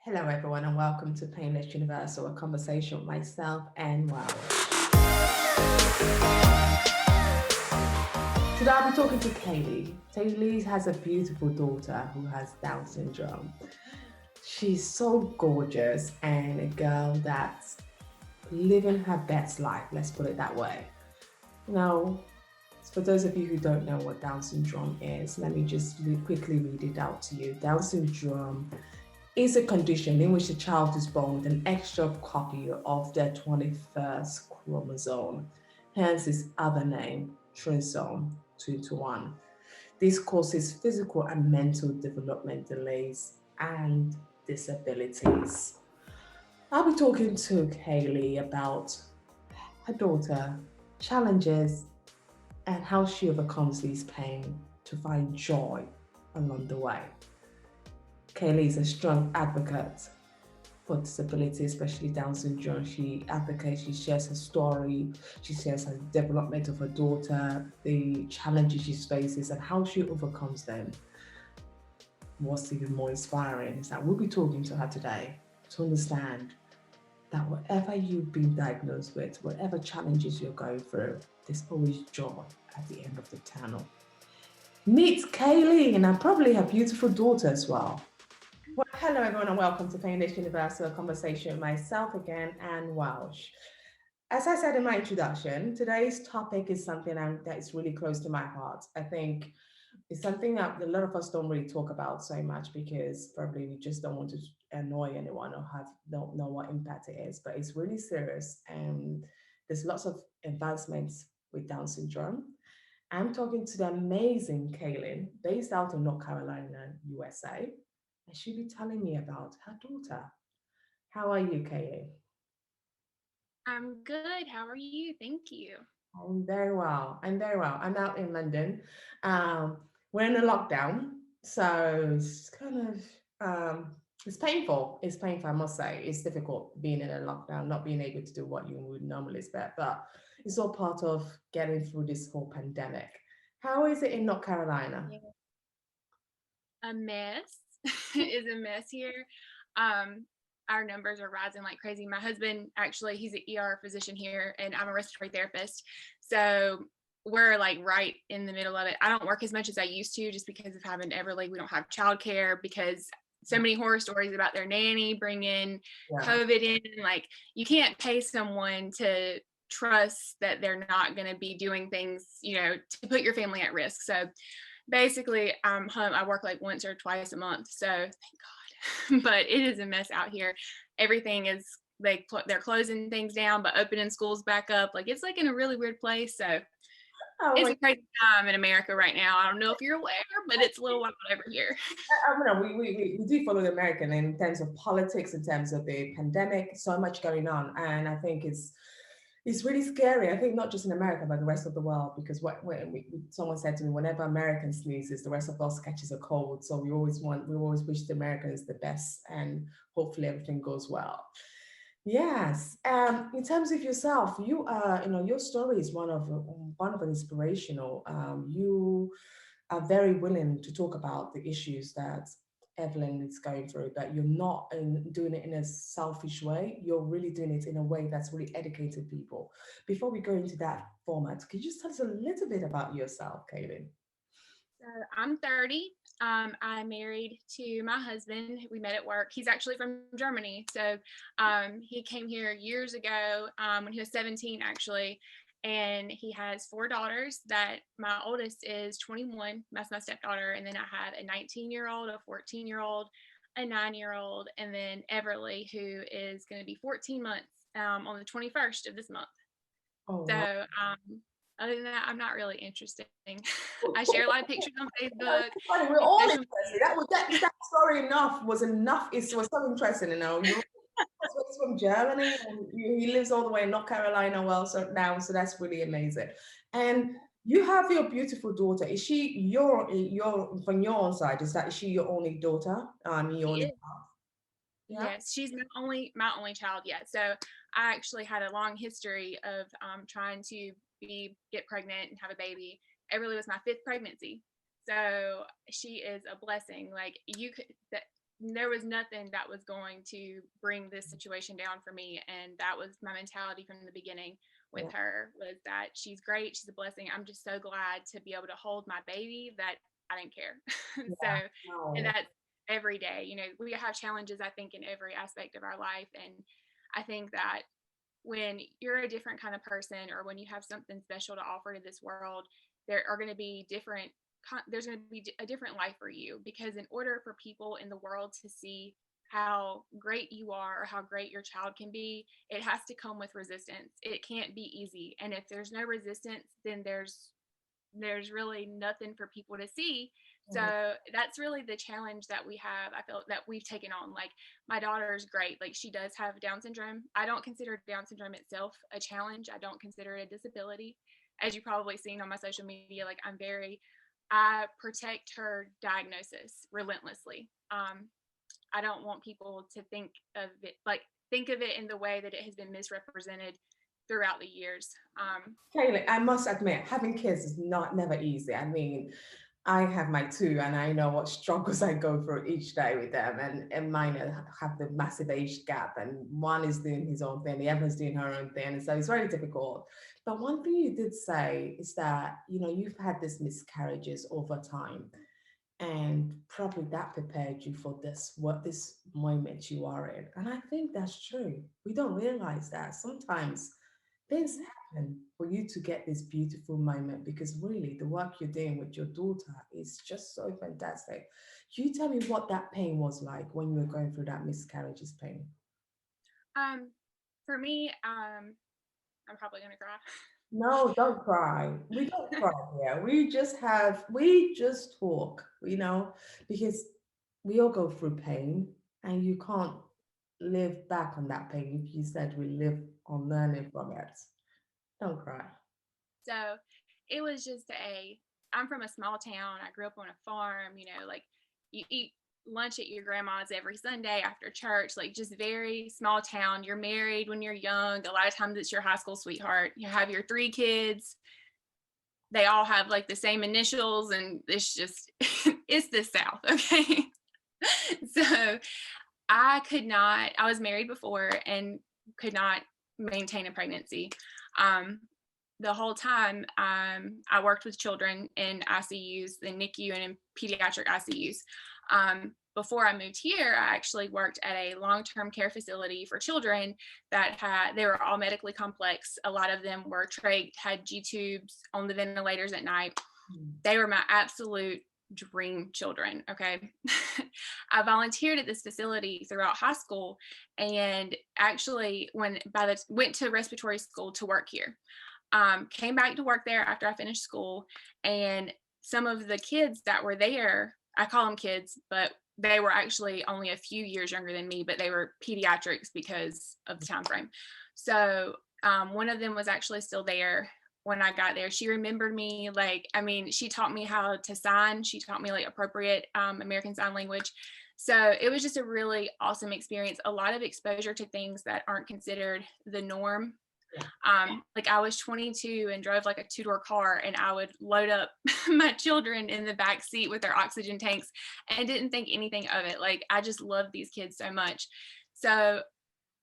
Hello, everyone, and welcome to Painless Universal, a conversation with myself and Welsh. Today, I'll be talking to Kaylee. Kaylee has a beautiful daughter who has Down syndrome. She's so gorgeous and a girl that's living her best life, let's put it that way. Now, for those of you who don't know what Down syndrome is, let me just quickly read it out to you. Down syndrome is a condition in which the child is born with an extra copy of their 21st chromosome, hence its other name, trisomy 21. This causes physical and mental development delays and disabilities. I'll be talking to Kaylee about her daughter, challenges, and how she overcomes these pain to find joy along the way. Kaylee is a strong advocate for disability, especially Down syndrome. She advocates, she shares her story, she shares her development of her daughter, the challenges she faces, and how she overcomes them. What's even more inspiring is that we'll be talking to her today to understand that whatever you've been diagnosed with, whatever challenges you're going through, there's always joy at the end of the tunnel. Meet Kaylee, and probably her beautiful daughter as well. Well, hello everyone, and welcome to Painless Universal, a conversation with myself again and Welsh. As I said in my introduction, today's topic is something that is really close to my heart. I think it's something that a lot of us don't really talk about so much because probably we just don't want to annoy anyone or don't know what impact it is, but it's really serious and there's lots of advancements with Down syndrome. I'm talking to the amazing Kaylin, based out of North Carolina, USA, and she'll be telling me about her daughter. How are you, Kaylee? I'm good. How are you? Thank you. I'm very well. I'm very well. I'm out in London. Um, we're in a lockdown, so it's kind of it's painful. It's painful, I must say. It's difficult being in a lockdown, not being able to do what you would normally expect, but it's all part of getting through this whole pandemic. How is it in North Carolina? Yeah. A mess is a mess here. Um, our numbers are rising like crazy. My husband actually, he's an ER physician here, and I'm a respiratory therapist. So we're like right in the middle of it. I don't work as much as I used to just because of having Everly. We don't have childcare because so many horror stories about their nanny bringing Yeah. COVID in. Like you can't pay someone to trust that they're not going to be doing things, to put your family at risk. So basically I'm home. I work like once or twice a month, so thank God. But it is a mess out here. Everything is they're closing things down but opening schools back up. Like it's like in a really weird place. So Oh it's my a crazy time in America right now. I don't know if you're aware, but it's a little wild over here. I don't know, we do follow the American in terms of politics, in terms of the pandemic, so much going on. And I think it's really scary. I think not just in America, but the rest of the world, because someone said to me, whenever American sneezes, the rest of us catches a cold. So we always wish the Americans the best and hopefully everything goes well. Yes. In terms of yourself, you are, your story is one of an inspirational. You are very willing to talk about the issues that Evelyn is going through, but you're not doing it in a selfish way. You're really doing it in a way that's really educated people. Before we go into that format, could you just tell us a little bit about yourself, Kaylin? So I'm 30. I married to my husband. We met at work. He's actually from Germany. So he came here years ago when he was 17, actually. And he has four daughters. That my oldest is 21. That's my stepdaughter. And then I have a 19-year-old, a 14-year-old, a 9-year-old, and then Everly, who is going to be 14 months on the 21st of this month. Oh, So wow. other than that, I'm not really interested. I share a lot of pictures on Facebook Funny, we're and all social interested. That story enough was enough. It was so interesting, You're he's from Germany and he lives all the way in North Carolina. Well, so now, so that's really amazing. And you have your beautiful daughter. Is she your from your own side? Is she your only daughter? Your only media. child? Yeah. Yes, she's my only child yet. So I actually had a long history of trying to get pregnant and have a baby. It really was my fifth pregnancy. So she is a blessing. Like you could, there was nothing that was going to bring this situation down for me. And that was my mentality from the beginning with Yeah. her, was that she's great, she's a blessing. I'm just so glad to be able to hold my baby that I didn't care. So, Yeah. and No. that's every day. You know, we have challenges, I think, in every aspect of our life. And I think that when you're a different kind of person, or when you have something special to offer to this world, there are going to be different, there's going to be a different life for you, because in order for people in the world to see how great you are or how great your child can be, it has to come with resistance. It can't be easy. And if there's no resistance, then there's really nothing for people to see. Mhm. So that's really the challenge that we have. I feel that we've taken on. Like, my daughter is great. Like, she does have Down syndrome. I don't consider Down syndrome itself a challenge. I don't consider it a disability. As you've probably seen on my social media, like, I protect her diagnosis relentlessly. I don't want people to think of it in the way that it has been misrepresented throughout the years. Kaylin, I must admit, having kids is not never easy. I mean, I have my two, and I know what struggles I go through each day with them. And mine have the massive age gap, and one is doing his own thing, the other's doing her own thing. And so it's very difficult. But one thing you did say is that, you've had these miscarriages over time, and probably that prepared you for this moment you are in. And I think that's true. We don't realize that sometimes things happen for you to get this beautiful moment, because really the work you're doing with your daughter is just so fantastic. You tell me what that pain was like when you were going through that miscarriages pain. Um, for me, I'm probably gonna cry. No, don't cry. We don't cry here. We just talk, because we all go through pain, and you can't live back on that pain. You said we live on learning from it. Don't cry. So it was just I'm from a small town. I grew up on a farm, like, you eat lunch at your grandma's every Sunday after church, like, just very small town. You're married when you're young. A lot of times it's your high school sweetheart. You have your three kids. They all have like the same initials, and it's just, it's the South. Okay. So I was married before and could not maintain a pregnancy. Um, the whole time, I worked with children in ICUs, the NICU, and in pediatric ICUs. Before I moved here, I actually worked at a long-term care facility for children they were all medically complex. A lot of them were had G tubes, on the ventilators at night. They were my absolute dream children. Okay. I volunteered at this facility throughout high school, and actually went to respiratory school to work here. Came back to work there after I finished school, and some of the kids that were there, I call them kids, but they were actually only a few years younger than me, but they were pediatrics because of the time frame. So one of them was actually still there when I got there. She remembered me. Like, I mean, she taught me how to sign. She taught me like appropriate American Sign Language. So it was just a really awesome experience. A lot of exposure to things that aren't considered the norm. Like, I was 22 and drove like a two-door car, and I would load up my children in the back seat with their oxygen tanks and didn't think anything of it. Like, I just love these kids so much. So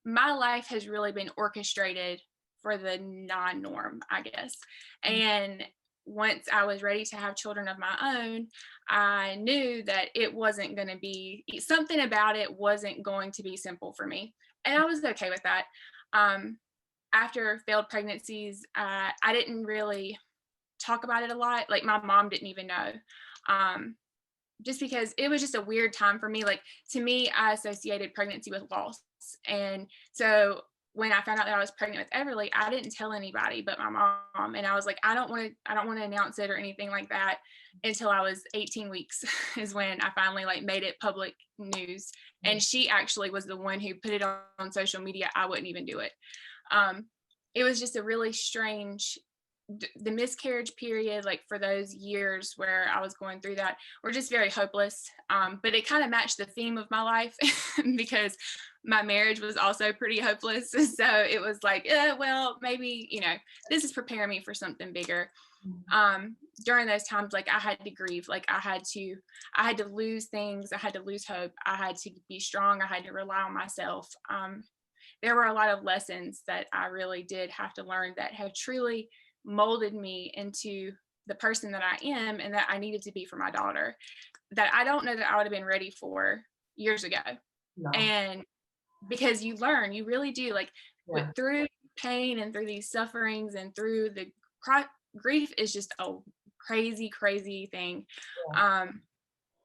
my life has really been orchestrated for the non-norm, I guess. And once I was ready to have children of my own, I knew that something about it wasn't going to be simple for me. And I was okay with that. After failed pregnancies, I didn't really talk about it a lot. Like, my mom didn't even know. Just because it was just a weird time for me. Like, to me, I associated pregnancy with loss. And so when I found out that I was pregnant with Everly, I didn't tell anybody but my mom. And I was like, I don't want to announce it or anything like that until I was 18 weeks is when I finally like made it public news. And she actually was the one who put it on social media. I wouldn't even do it. It was just a really strange, the miscarriage period, like for those years where I was going through that, were just very hopeless. But it kind of matched the theme of my life because my marriage was also pretty hopeless. So it was like, well, maybe, this is preparing me for something bigger. During those times, like I had to grieve, like I had to lose things, I had to lose hope, I had to be strong, I had to rely on myself. There were a lot of lessons that I really did have to learn that have truly molded me into the person that I am and that I needed to be for my daughter, that I don't know that I would have been ready for years ago. No. And because you learn, you really do, like Yeah. through pain and through these sufferings and through the grief is just a crazy, crazy thing. Yeah. Um,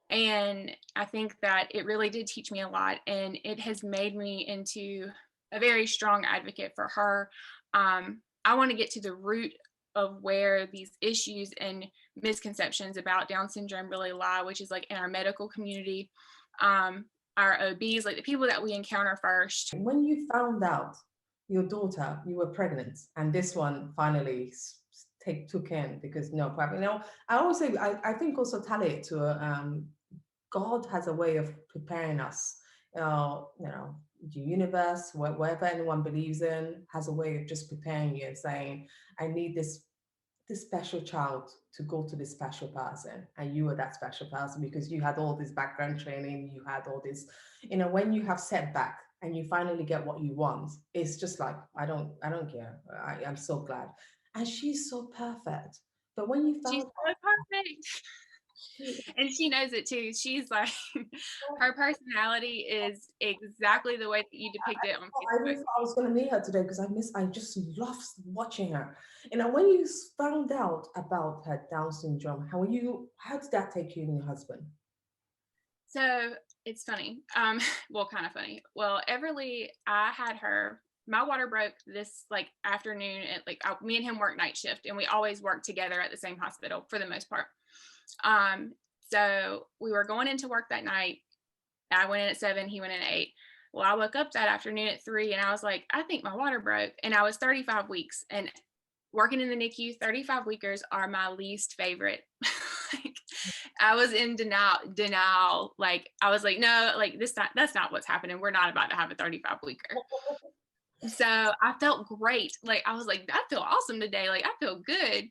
and I think that it really did teach me a lot, and it has made me into a very strong advocate for her. I want to get to the root of where these issues and misconceptions about Down syndrome really lie, which is like in our medical community, um, our OBs, like the people that we encounter first. When you found out your daughter, you were pregnant, and this one finally took in because no problem. I always say, I think also tally it to God has a way of preparing us. The universe, whatever anyone believes in, has a way of just preparing you and saying, I need this special child to go to this special person, and you were that special person because you had all this background training, you had all this, when you have setback and you finally get what you want, it's just like, I don't care. I'm so glad. And she's so perfect. But when you She's found so perfect. she, And she knows it too. She's like, her personality is exactly the way that you depict it on I Facebook. really thought I was going to meet her today because I just love watching her. When you found out about her Down syndrome, how did that take you and your husband? So it's funny. Well, kind of funny. Well, Everly, I had her. My water broke this like afternoon. At me and him work night shift, and we always work together at the same hospital for the most part. Um, so we were going into work that night. I went in at 7. He went in at 8. Well, I woke up that afternoon at 3, and I was like, I think my water broke. And I was 35 weeks, and working in the NICU, 35 weekers are my least favorite. Like, I was in denial. Like, I was like, no, like that's not what's happening. We're not about to have a 35 weeker. So I felt great. Like, I was like, I feel awesome today. Like, I feel good.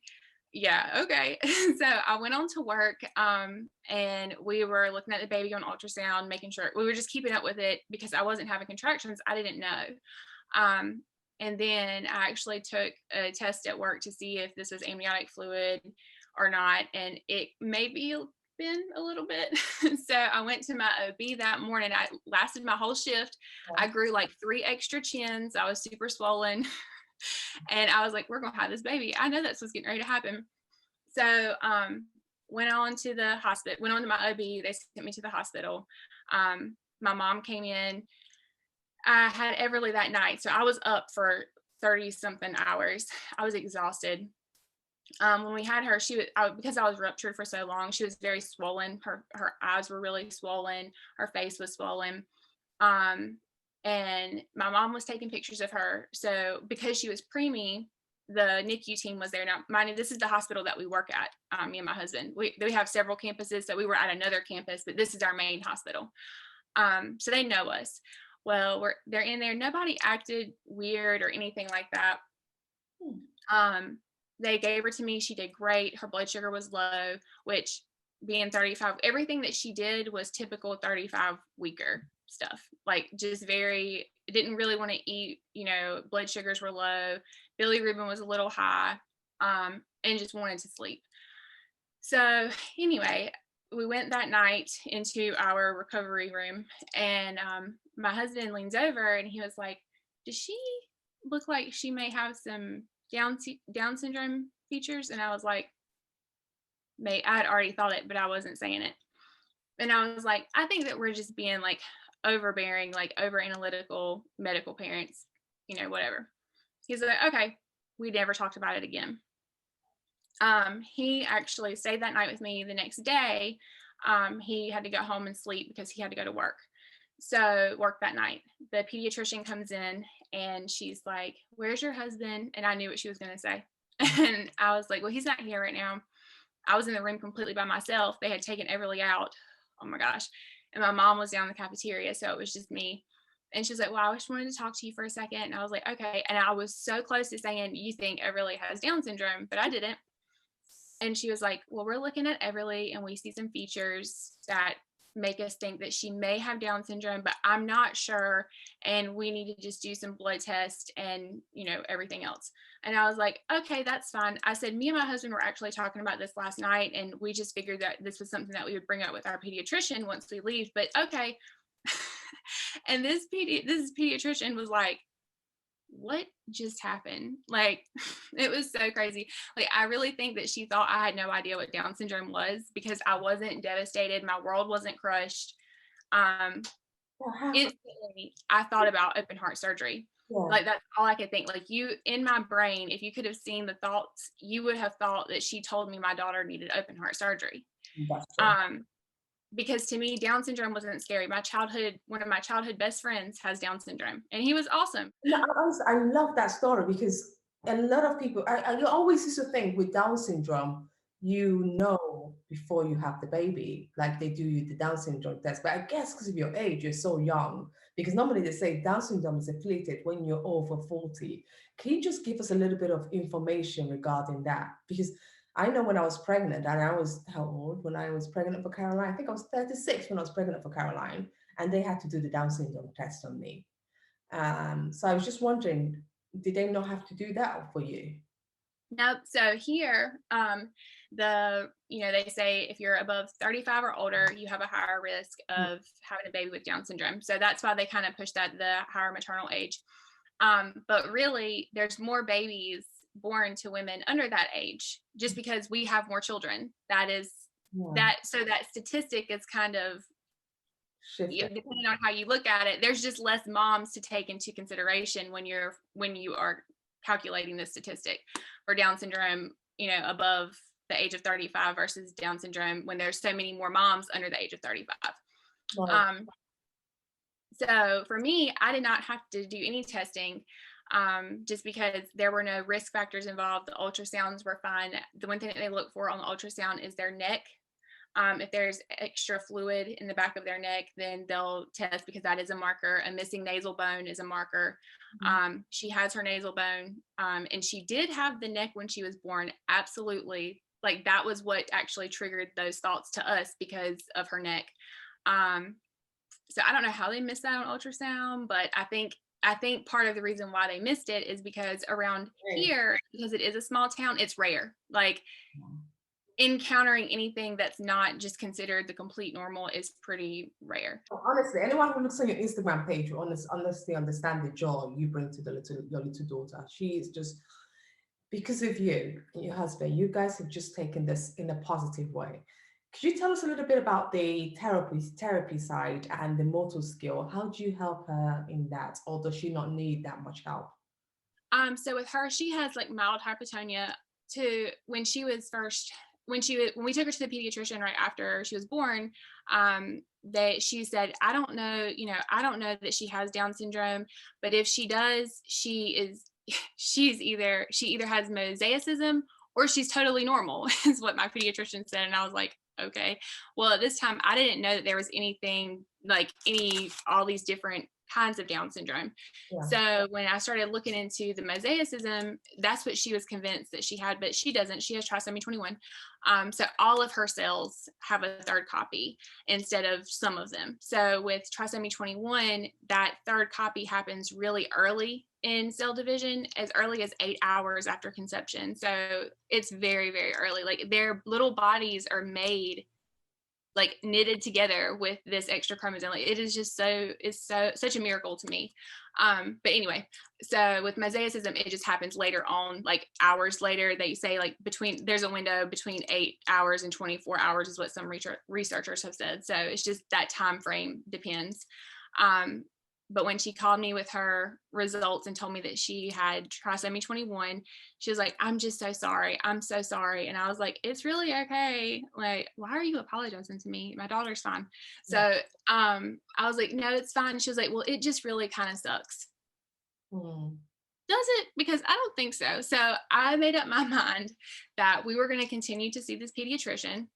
Yeah, okay. So I went on to work, and we were looking at the baby on ultrasound, making sure we were just keeping up with it because I wasn't having contractions. I didn't know. Um, and then I actually took a test at work to see if this was amniotic fluid or not. And it maybe been a little bit. So I went to my OB that morning. I lasted my whole shift. I grew like 3 extra chins. I was super swollen. And I was like, we're going to have this baby. I know that's what's getting ready to happen. So went on to the hospital, went on to my OB. They sent me to the hospital. My mom came in. I had Everly that night. So I was up for 30 something hours. I was exhausted. When we had her, because I was ruptured for so long, she was very swollen. Her eyes were really swollen. Her face was swollen. And my mom was taking pictures of her. So because she was preemie, the NICU team was there. Now, mind you, this is the hospital that we work at, me and my husband. We have several campuses, so we were at another campus, but this is our main hospital. So they know us. Well, they're in there. Nobody acted weird or anything like that. They gave her to me. She did great. Her blood sugar was low, which being 35, everything that she did was typical 35 weeker stuff. Like just didn't really want to eat, blood sugars were low. Bilirubin was a little high, and just wanted to sleep. So anyway, we went that night into our recovery room, and my husband leans over and he was like, does she look like she may have some Down syndrome features? And I was like, I had already thought it, but I wasn't saying it. And I was like, I think that we're just being like overbearing, like over analytical medical parents, whatever. He's like, okay. We never talked about it again. He actually stayed that night with me. The next day, he had to go home and sleep because he had to go to work. So work that night. The pediatrician comes in and she's like, where's your husband? And I knew what she was going to say. And I was like, well, he's not here right now. I was in the room completely by myself. They had taken Everly out. Oh my gosh. And my mom was down in the cafeteria. So it was just me. And she's like, well, I just wanted to talk to you for a second. And I was like, okay. And I was so close to saying, you think Everly has Down syndrome, but I didn't. And she was like, well, we're looking at Everly and we see some features that make us think that she may have Down syndrome, but I'm not sure. And we need to just do some blood tests and, everything else. And I was like, okay, that's fine. I said, me and my husband were actually talking about this last night, and we just figured that this was something that we would bring up with our pediatrician once we leave, but okay. And this pediatrician was like, what just happened? Like, it was so crazy. Like, I really think that she thought I had no idea what Down syndrome was, because I wasn't devastated. My world wasn't crushed. Instantly, I thought about open heart surgery. Yeah. Like, that's all I could think. Like, in my brain, if you could have seen the thoughts, you would have thought that she told me my daughter needed open heart surgery. Because to me, Down syndrome wasn't scary. One of my childhood best friends has Down syndrome, and he was awesome. No, I love that story, because a lot of people, I always used to think with Down syndrome, before you have the baby, like they do you the Down syndrome test. But I guess because of your age, you're so young, because normally they say Down syndrome is afflicted when you're over 40. Can you just give us a little bit of information regarding that? Because I know when I was pregnant, and I was how old when I was pregnant for Caroline? I think I was 36 when I was pregnant for Caroline, and they had to do the Down syndrome test on me. So I was just wondering, did they not have to do that for you? Nope. So here, they say if you're above 35 or older, you have a higher risk of having a baby with Down syndrome. So that's why they kind of push that the higher maternal age. But really, there's more babies born to women under that age, just because we have more children. That is that. So that statistic is kind of depending on how you look at it. There's just less moms to take into consideration when you are calculating this statistic for Down syndrome, above the age of 35 versus Down syndrome when there's so many more moms under the age of 35. Right. So for me, I did not have to do any testing, just because there were no risk factors involved. The ultrasounds were fine. The one thing that they look for on the ultrasound is their neck. If there's extra fluid in the back of their neck, then they'll test, because that is a marker. A missing nasal bone is a marker. She has her nasal bone, and she did have the neck when she was born. Absolutely. Like, that was what actually triggered those thoughts to us, because of her neck. So I don't know how they missed that on ultrasound, but I think part of the reason why they missed it is because around here, because it is a small town, it's rare. Like, encountering anything that's not just considered the complete normal is pretty rare. Honestly, anyone who looks on your Instagram page will honestly understand the joy you bring to your little daughter. She is just, because of you and your husband, you guys have just taken this in a positive way. Could you tell us a little bit about the therapy side and the motor skill? How do you help her in that, or does she not need that much help? So with her, she has like mild hypotonia. When we took her to the pediatrician right after she was born, she said, I don't know that she has Down syndrome, but if she does, she either has mosaicism or she's totally normal, is what my pediatrician said. And I was like, okay. Well, at this time, I didn't know that there was anything like all these different kinds of Down syndrome. Yeah. So when I started looking into the mosaicism, that's what she was convinced that she had, but she doesn't. She has trisomy 21. So all of her cells have a third copy instead of some of them. So with trisomy 21, that third copy happens really early in cell division, as early as 8 hours after conception. So it's very, very early. Like, their little bodies are made, like, knitted together with this extra chromosome. Like, it is just such a miracle to me. But anyway, so with mosaicism, it just happens later on, like hours later. They say like there's a window between 8 hours and 24 hours is what some researchers have said. So it's just that time frame depends. But when she called me with her results and told me that she had trisomy 21, she was like, I'm just so sorry. I'm so sorry. And I was like, it's really okay. Like, why are you apologizing to me? My daughter's fine. So I was like, no, it's fine. She was like, well, it just really kind of sucks. Does it? Because I don't think so. So I made up my mind that we were going to continue to see this pediatrician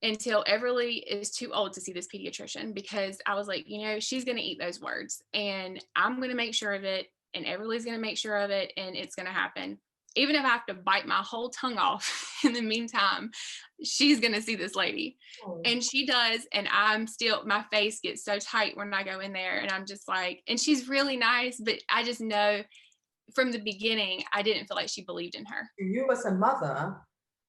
until Everly is too old to see this pediatrician, because I was like, she's going to eat those words, and I'm going to make sure of it, and Everly's going to make sure of it, and it's going to happen. even if I have to bite my whole tongue off in the meantime, she's going to see this lady. Oh. And she does. And I'm still, my face gets so tight when I go in there. And I'm just like, and she's really nice, but I just know from the beginning, I didn't feel like she believed in her. You as a mother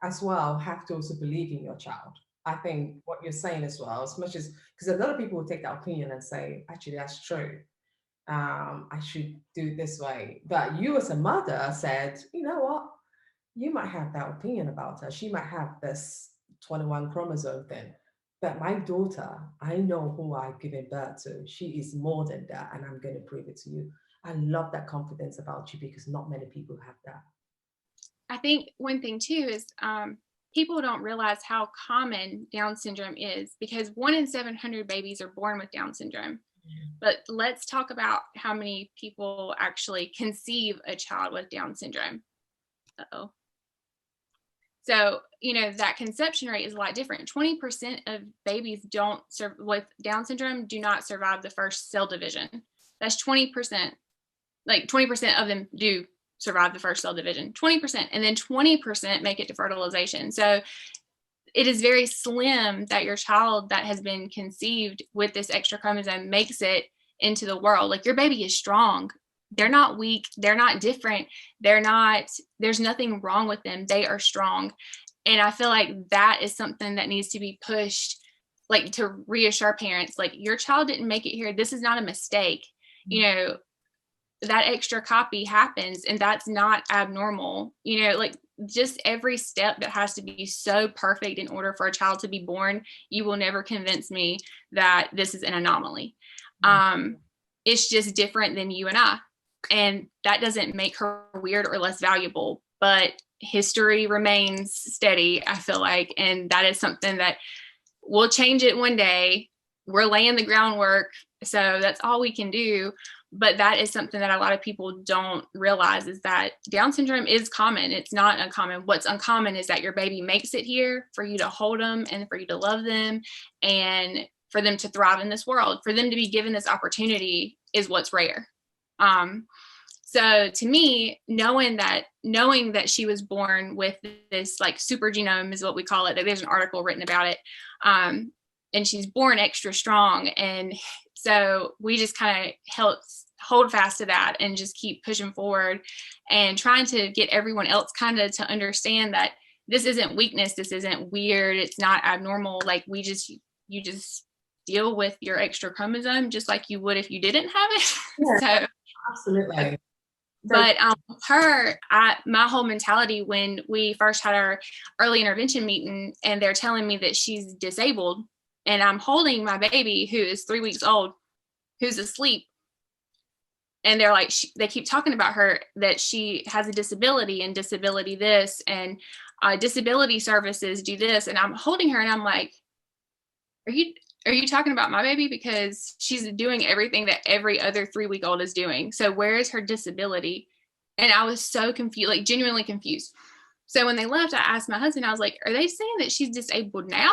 as well have to also believe in your child. I think what you're saying as well, as much as, because a lot of people will take that opinion and say, actually, that's true. I should do it this way. But you as a mother said, you know what? You might have that opinion about her. She might have this 21 chromosome thing. But my daughter, I know who I've given birth to. She is more than that, and I'm going to prove it to you. I love that confidence about you because not many people have that. I think one thing too is people don't realize how common Down syndrome is, because 1 in 700 babies are born with Down syndrome. But let's talk about how many people actually conceive a child with Down syndrome. Uh-oh. So, that conception rate is a lot different. 20% of babies with Down syndrome do not survive the first cell division. That's 20%. Like 20% of them do survive the first cell division, 20%, and then 20% make it to fertilization. So it is very slim that your child that has been conceived with this extra chromosome makes it into the world. Like, your baby is strong. They're not weak. They're not different. There's nothing wrong with them. They are strong. And I feel like that is something that needs to be pushed, like, to reassure parents, like, your child didn't make it here. This is not a mistake. That extra copy happens, and that's not abnormal. Like, just every step that has to be so perfect in order for a child to be born, you will never convince me that this is an anomaly. It's just different than you and I, and that doesn't make her weird or less valuable, but history remains steady, I feel like, and that is something that we'll change it one day. We're laying the groundwork, so that's all we can do. But that is something that a lot of people don't realize, is that Down syndrome is common. It's not uncommon. What's uncommon is that your baby makes it here for you to hold them and for you to love them and for them to thrive in this world. For them to be given this opportunity is what's rare. So to me, knowing that she was born with this, like, super genome is what we call it. There's an article written about it. And she's born extra strong. And so we just kind of hold fast to that and just keep pushing forward and trying to get everyone else kind of to understand that this isn't weakness. This isn't weird. It's not abnormal. Like, you just deal with your extra chromosome just like you would if you didn't have it. Yeah, So absolutely. But my whole mentality when we first had our early intervention meeting, and they're telling me that she's disabled, and I'm holding my baby who is 3 weeks old, who's asleep. And they're like, they keep talking about her, that she has a disability and disability this, and disability services do this. And I'm holding her and I'm like, are you talking about my baby? Because she's doing everything that every other 3-week-old is doing. So where is her disability? And I was so confused, like, genuinely confused. So when they left, I asked my husband, I was like, are they saying that she's disabled now?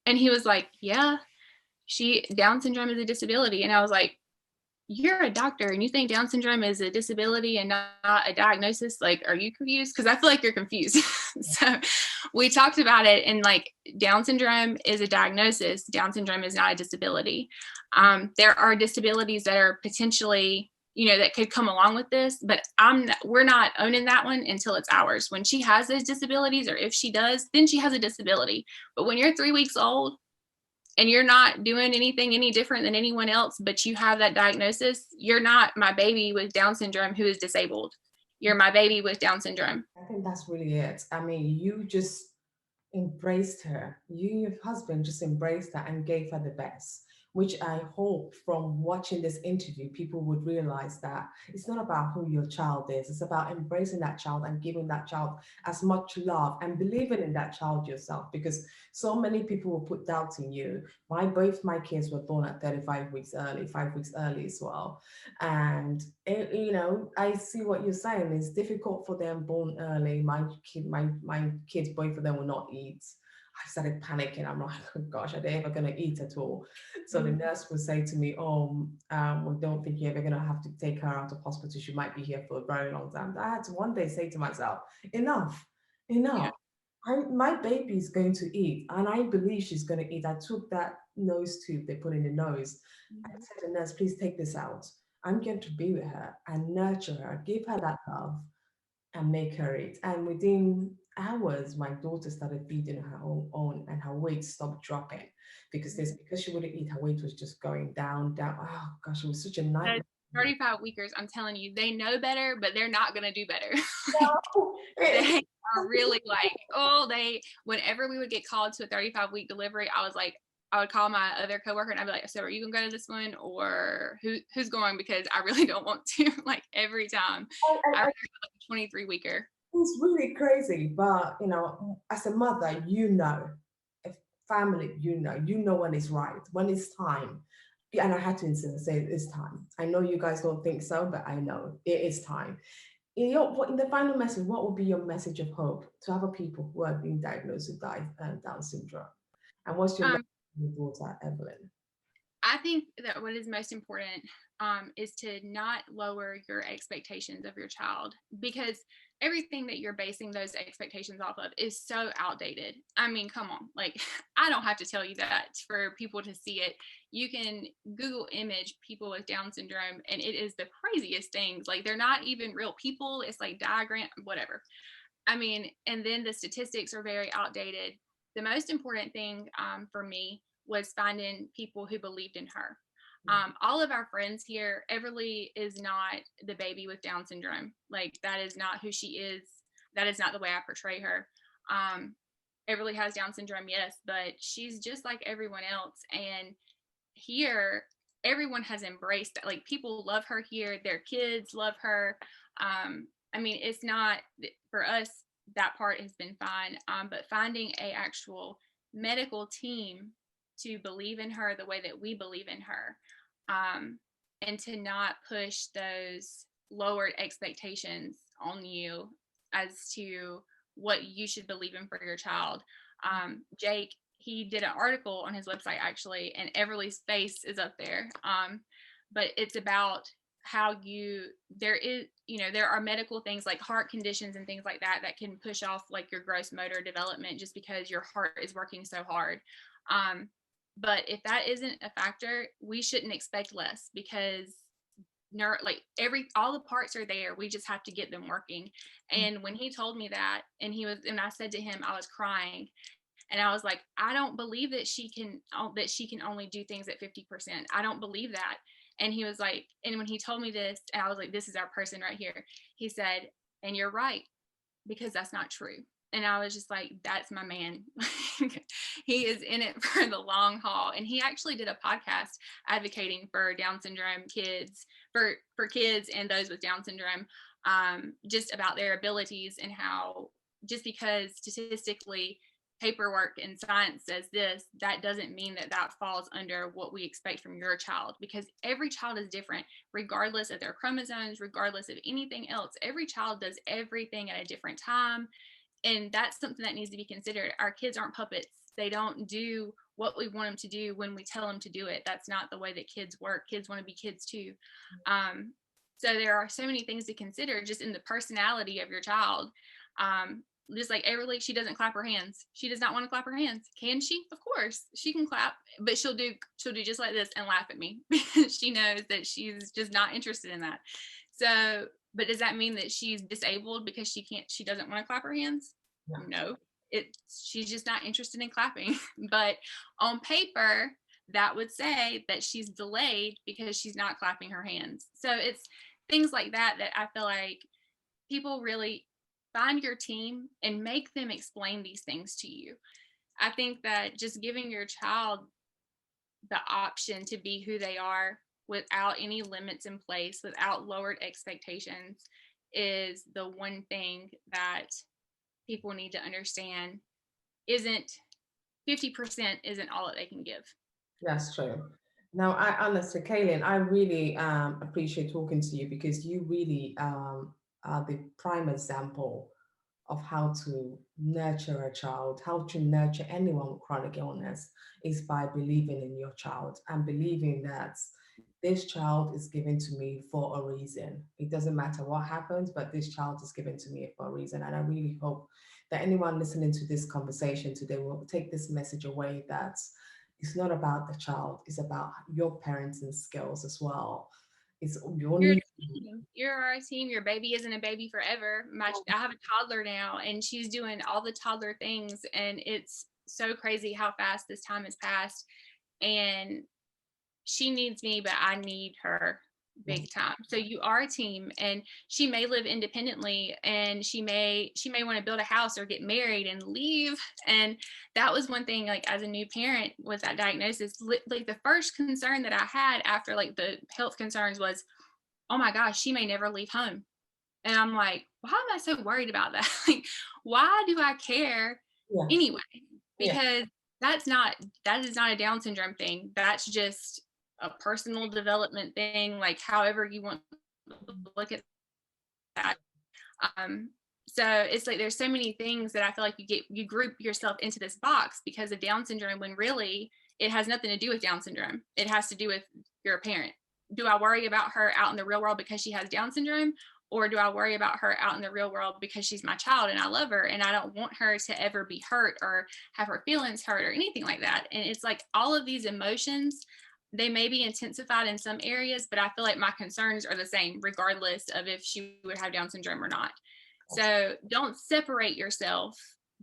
And he was like, yeah, Down syndrome is a disability. And I was like, you're a doctor and you think Down syndrome is a disability and not a diagnosis? Like, are you confused? Because I feel like you're confused. So we talked about it, and, like, Down syndrome is a diagnosis. Down syndrome is not a disability. There are disabilities that are potentially, that could come along with this, but we're not owning that one until it's ours. When she has those disabilities, or if she does, then she has a disability. But when you're 3 weeks old and you're not doing anything any different than anyone else, but you have that diagnosis, you're not my baby with Down syndrome who is disabled. You're my baby with Down syndrome. I think that's really it. I mean, you just embraced her. You and your husband just embraced her and gave her the best, which I hope from watching this interview, people would realize that it's not about who your child is. It's about embracing that child and giving that child as much love and believing in that child yourself, because so many people will put doubt in you. Both my kids were born at 35 weeks early, 5 weeks early as well. And I see what you're saying. It's difficult for them born early. My kids, both of them will not eat. I started panicking. I'm like, oh gosh, are they ever going to eat at all? So the Mhm. nurse would say to me, oh, we don't think you're ever going to have to take her out of hospital. She might be here for a very long time. I had to one day say to myself, enough, Yeah. enough. My baby is going to eat, and I believe she's going to eat. I took that nose tube they put in the nose. I Mhm. said to the nurse, please take this out. I'm going to be with her and nurture her, give her that love, and make her eat. And within hours, my daughter started feeding her own and her weight stopped dropping because she wouldn't eat, her weight was just going down, down. Oh gosh, it was such a Those nightmare. 35 weekers, I'm telling you, they know better, but they're not going to do better. Like, No, they are really like, oh, whenever we would get called to a 35-week delivery, I would call my other coworker and I'd be like, so are you gonna go to this one, or who's going? Because I really don't want to. Like every time, I would go like a 23-weeker. it's really crazy. But as a mother, a family, you know when it's right, when it's time. Yeah, and I had to insist and say it's time. I know you guys don't think so, but I know it is time. In the final message, what would be your message of hope to other people who are being diagnosed with Down syndrome? And what's your Um, message to your daughter, Evelyn? I think that what is most important is to not lower your expectations of your child, because everything that you're basing those expectations off of is so outdated. I mean, come on, like I don't have to tell you that for people to see it. You can Google image people with Down syndrome, and it is the craziest things. Like they're not even real people. It's like diagram, whatever. I mean, and then the statistics are very outdated. The most important thing for me was finding people who believed in her. All of our friends here, Everly is not the baby with Down syndrome. Like, that is not who she is. That is not the way I portray her. Um, Everly has Down syndrome, yes, but she's just like everyone else. And here, everyone has embraced that. Like, people love her here, their kids love her. I mean, it's not for us, that part has been fine, but finding a actual medical team to believe in her the way that we believe in her, um, and to not push those lowered expectations on you as to what you should believe in for your child. Jake, he did an article on his website actually, and Everly's face is up there. But it's about how there are medical things like heart conditions and things like that that can push off like your gross motor development just because your heart is working so hard. Um, but if that isn't a factor, we shouldn't expect less, because like all the parts are there, we just have to get them working. And when he told me that, and I said to him, I was crying, and I was like, I don't believe that she can only do things at 50%. I don't believe that. And he was like, and when he told me this, and I was like, this is our person right here. He said, and you're right, because that's not true. And I was just like, that's my man. He is in it for the long haul. And he actually did a podcast advocating for Down syndrome kids, for kids and those with Down syndrome, just about their abilities, and how just because statistically paperwork and science says this, that doesn't mean that that falls under what we expect from your child, because every child is different, regardless of their chromosomes, regardless of anything else. Every child does everything at a different time. And that's something that needs to be considered. Our kids aren't puppets. They don't do what we want them to do when we tell them to do it. That's not the way that kids work. Kids want to be kids too. So there are so many things to consider just in the personality of your child. Just like Everly, she doesn't clap her hands. She does not want to clap her hands. Can she? Of course, she can clap, but she'll do just like this and laugh at me because she knows that she's just not interested in that. So, but does that mean that she's disabled because she doesn't want to clap her hands? Yeah. No, she's just not interested in clapping. But on paper, that would say that she's delayed because she's not clapping her hands. So it's things like that that I feel like people really find your team and make them explain these things to you. I think that just giving your child the option to be who they are without any limits in place, without lowered expectations, is the one thing that people need to understand. Isn't 50% isn't all that they can give. That's true. Now, I honestly, Kaylin, I really appreciate talking to you because you really are the prime example of how to nurture a child, how to nurture anyone with chronic illness, is by believing in your child and believing that this child is given to me for a reason. It doesn't matter what happens, but this child is given to me for a reason. And I really hope that anyone listening to this conversation today will take this message away, that it's not about the child, it's about your parenting skills as well. It's you You're a only. team. You're our team. Your baby isn't a baby forever. I have a toddler now, and she's doing all the toddler things, and it's so crazy how fast this time has passed. And she needs me, but I need her big time. So you are a team, and she may live independently, and she may want to build a house or get married and leave. And that was one thing, like as a new parent with that diagnosis, like the first concern that I had after like the health concerns was, oh my gosh, she may never leave home. And I'm like, why am I so worried about that? Like, why do I care Yeah. anyway? Yeah. Because that is not a Down syndrome thing. That's just a personal development thing, like however you want to look at that. So it's like there's so many things that I feel like you group yourself into this box because of Down syndrome, when really it has nothing to do with Down syndrome. It has to do with you're a parent. Do I worry about her out in the real world because she has Down syndrome? Or do I worry about her out in the real world because she's my child and I love her and I don't want her to ever be hurt or have her feelings hurt or anything like that? And it's like all of these emotions, they may be intensified in some areas, but I feel like my concerns are the same regardless of if she would have Down syndrome or not. So don't separate yourself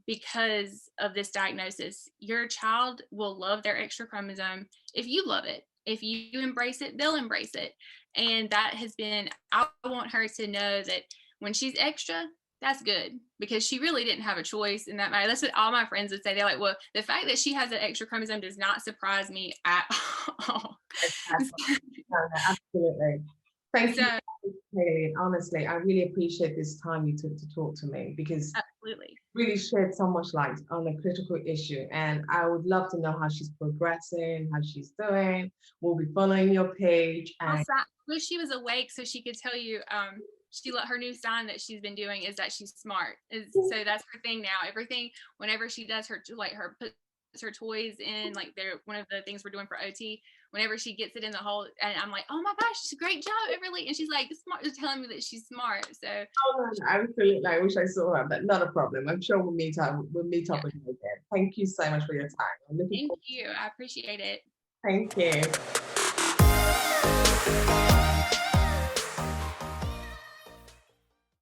because of this diagnosis. Your child will love their extra chromosome if you love it. If you embrace it, they'll embrace it. And that has been, I want her to know that when she's extra, that's good, because she really didn't have a choice in that matter. That's what all my friends would say. They're like, well, the fact that she has an extra chromosome does not surprise me at all. Absolutely. Thank So, you, Kaylin. Honestly, I really appreciate this time you took to talk to me, because absolutely. really shed so much light on a critical issue. And I would love to know how she's progressing, how she's doing. We'll be following your page. And I wish she was awake so she could tell you. Her new sign that she's been doing is that she's smart. So that's her thing now. Everything, whenever she does her puts her toys in, like they're one of the things we're doing for OT. Whenever she gets it in the hole, and I'm like, oh my gosh, great job, Everly, and she's like, smart, is telling me that she's smart. So absolutely, I wish I saw her, but not a problem. I'm sure we'll meet up. We'll meet up again. Thank you so much for your time. Thank you. I appreciate it. Thank you.